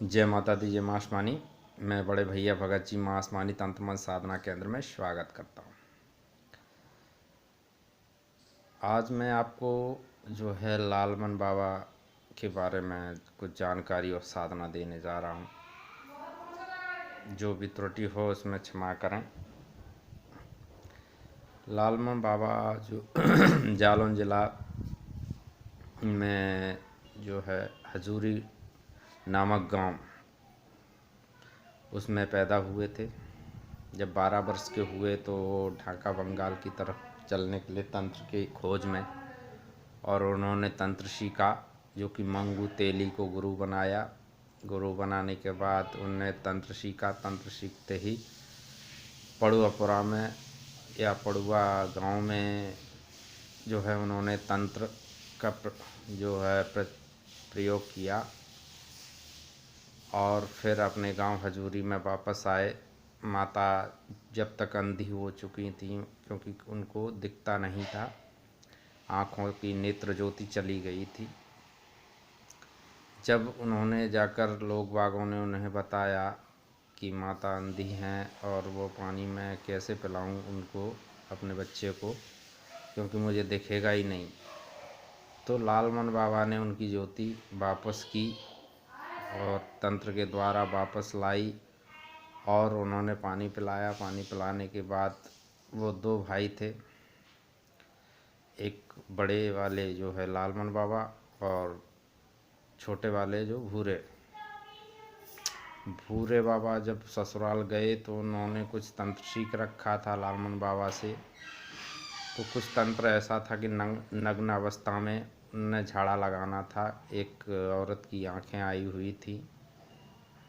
जय माता दी, जय मां आसमानी। मैं बड़े भैया भगत जी मां आसमानी तंत्र मंत्र साधना केंद्र में स्वागत करता हूँ। आज मैं आपको जो है लालमन बाबा के बारे में कुछ जानकारी और साधना देने जा रहा हूँ। जो भी त्रुटि हो उसमें क्षमा करें। लालमन बाबा जो जालौन ज़िला में जो है हजूरी नामक गांव उसमें पैदा हुए थे। जब 12 वर्ष के हुए तो ढाका बंगाल की तरफ चलने के लिए तंत्र की खोज में, और उन्होंने तंत्र सीखा, जो कि मंगू तेली को गुरु बनाया। गुरु बनाने के बाद उन्होंने तंत्र सीखा। तंत्र सीखते ही पड़ुआपुरा में या पड़ुआ गांव में जो है उन्होंने तंत्र का जो है प्रयोग किया और फिर अपने गांव हजूरी में वापस आए। माता जब तक अंधी हो चुकी थी क्योंकि उनको दिखता नहीं था, आँखों की नेत्र ज्योति चली गई थी। जब उन्होंने जाकर लोग बागों ने उन्हें बताया कि माता अंधी हैं और वो पानी में कैसे पिलाऊं उनको, अपने बच्चे को, क्योंकि मुझे दिखेगा ही नहीं, तो लालमन बाबा ने उनकी ज्योति वापस की और तंत्र के द्वारा वापस लाई और उन्होंने पानी पिलाया। पानी पिलाने के बाद वो दो भाई थे, एक बड़े वाले जो है लालमन बाबा और छोटे वाले जो भूरे बाबा जब ससुराल गए तो उन्होंने कुछ तंत्र सीख रखा था लालमन बाबा से। तो कुछ तंत्र ऐसा था कि नग्न अवस्था में उन्हें झाड़ा लगाना था। एक औरत की आंखें आई हुई थी,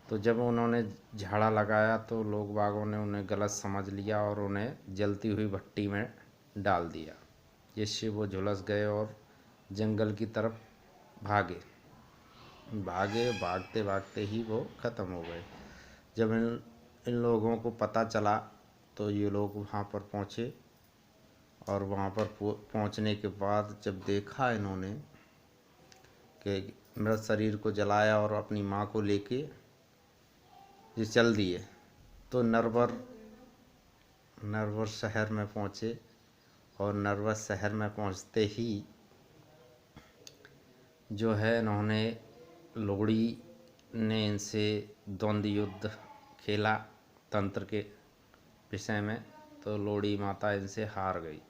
तो जब उन्होंने झाड़ा लगाया तो लोग बागों ने उन्हें गलत समझ लिया और उन्हें जलती हुई भट्टी में डाल दिया, जिससे वो झुलस गए और जंगल की तरफ भागते भागते ही वो ख़त्म हो गए। जब इन लोगों को पता चला तो ये लोग वहाँ पर पहुँचे और वहाँ पर पहुँचने के बाद जब देखा इन्होंने कि मृत शरीर को जलाया और अपनी माँ को लेके ये चल दिए, तो नरवर शहर में पहुँचे और नरवर शहर में पहुँचते ही जो है इन्होंने लोड़ी ने इनसे द्वंद्व युद्ध खेला तंत्र के विषय में। तो लोड़ी माता इनसे हार गई।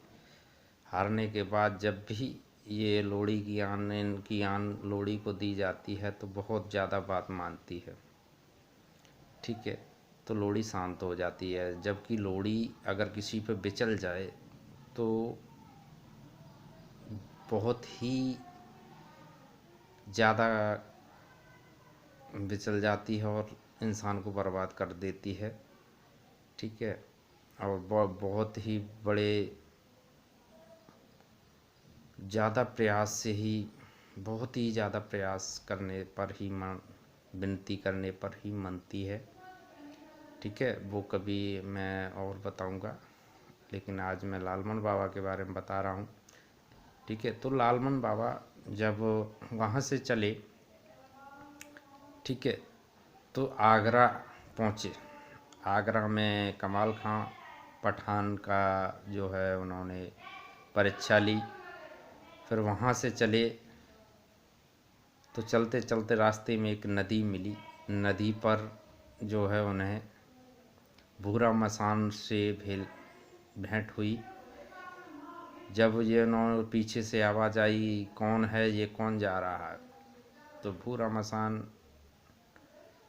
हारने के बाद जब भी ये लोड़ी की आन लोड़ी को दी जाती है तो बहुत ज़्यादा बात मानती है, ठीक है। तो लोड़ी शांत हो जाती है। जबकि लोड़ी अगर किसी पे बिचल जाए तो बहुत ही ज़्यादा बिचल जाती है और इंसान को बर्बाद कर देती है, ठीक है। और बहुत ही बड़े ज़्यादा प्रयास से ही, बहुत ही ज़्यादा प्रयास करने पर ही विनती करने पर ही मनती है, ठीक है। वो कभी मैं और बताऊंगा, लेकिन आज मैं लालमन बाबा के बारे में बता रहा हूँ, ठीक है। तो लालमन बाबा जब वहाँ से चले, ठीक है, तो आगरा पहुँचे। आगरा में कमाल खां पठान का जो है उन्होंने परीक्षा ली। फिर वहाँ से चले तो चलते चलते रास्ते में एक नदी मिली। नदी पर जो है उन्हें भूरा मसान से भेंट हुई। जब ये उन्होंने पीछे से आवाज़ आई, कौन है ये, कौन जा रहा है, तो भूरा मसान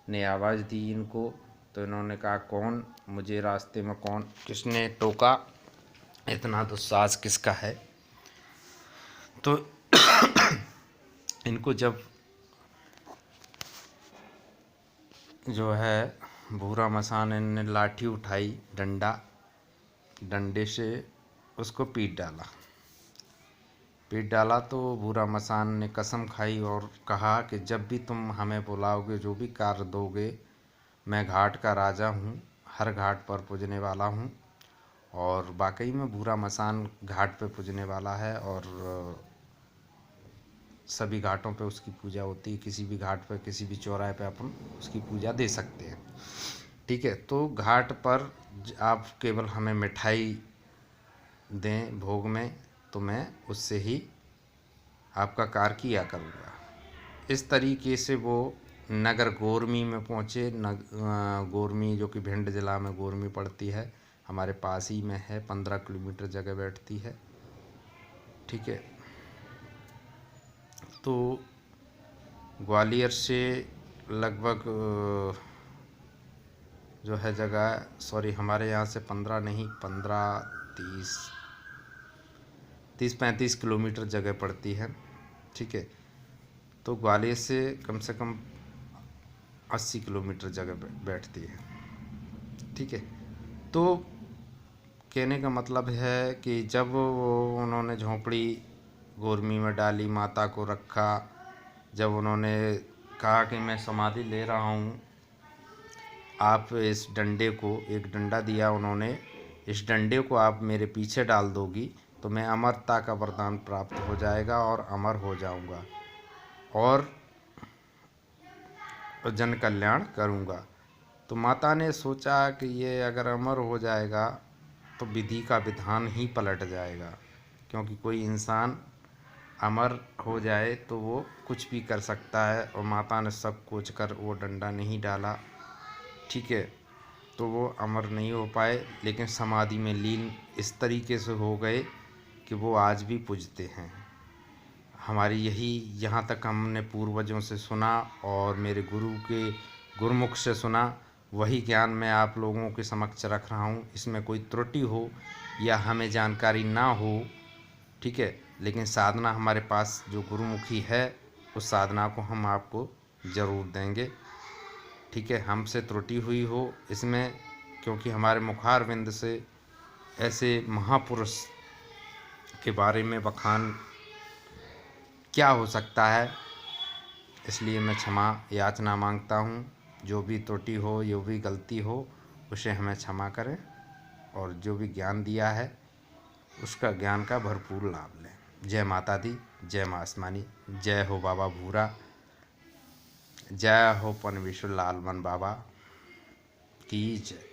ने आवाज़ दी इनको। तो इन्होंने कहा, कौन, मुझे रास्ते में कौन किसने टोका, इतना दुस्साहस किसका है। तो इनको जब जो है भूरा मसान ने लाठी उठाई, डंडे से उसको पीट डाला। तो भूरा मसान ने कसम खाई और कहा कि जब भी तुम हमें बुलाओगे, जो भी कार्य दोगे, मैं घाट का राजा हूँ, हर घाट पर पूजने वाला हूँ। और वाकई में भूरा मसान घाट पे पूजने वाला है और सभी घाटों पे उसकी पूजा होती है। किसी भी घाट पर, किसी भी चौराहे पे अपन उसकी पूजा दे सकते हैं। ठीक है, तो घाट पर आप केवल हमें मिठाई दें भोग में, तो मैं उससे ही आपका कार्य किया करूँगा। इस तरीके से वो नगर गोरमी में पहुँचे। गोरमी जो कि भिंड जिला में गोरमी पड़ती है, हमारे पास ही में है, 15 किलोमीटर जगह बैठती है। ठीक है, तो ग्वालियर से लगभग जो है जगह, सॉरी, हमारे यहाँ से 15 नहीं, 15, 30-35 किलोमीटर जगह पड़ती है। ठीक है, तो ग्वालियर से कम 80 किलोमीटर जगह बैठती है। ठीक है, तो कहने का मतलब है कि जब उन्होंने झोंपड़ी गोरमी में डाली, माता को रखा, जब उन्होंने कहा कि मैं समाधि ले रहा हूँ, आप इस डंडे को, एक डंडा दिया उन्होंने, इस डंडे को आप मेरे पीछे डाल दोगी तो मैं अमरता का वरदान प्राप्त हो जाएगा और अमर हो जाऊंगा और जन कल्याण करूंगा। तो माता ने सोचा कि ये अगर अमर हो जाएगा तो विधि का विधान ही पलट जाएगा, क्योंकि कोई इंसान अमर हो जाए तो वो कुछ भी कर सकता है, और माता ने सब कुछ कर वो डंडा नहीं डाला। ठीक है, तो वो अमर नहीं हो पाए, लेकिन समाधि में लीन इस तरीके से हो गए कि वो आज भी पूजते हैं। हमारी यही, यहाँ तक हमने पूर्वजों से सुना और मेरे गुरु के गुरुमुख से सुना, वही ज्ञान मैं आप लोगों के समक्ष रख रहा हूँ। इसमें कोई त्रुटि हो या हमें जानकारी ना हो, ठीक है, लेकिन साधना हमारे पास जो गुरुमुखी है, उस साधना को हम आपको ज़रूर देंगे। ठीक है, हमसे त्रुटि हुई हो इसमें, क्योंकि हमारे मुखारविंद से ऐसे महापुरुष के बारे में बखान क्या हो सकता है, इसलिए मैं क्षमा याचना मांगता हूँ। जो भी त्रुटि हो, जो भी गलती हो, उसे हमें क्षमा करें, और जो भी ज्ञान दिया है उसका ज्ञान का भरपूर लाभ लें। जय माता दी, जय माँ आसमानी, जय हो बाबा भूरा, जय हो परमेश्वर लालमन बाबा की जय।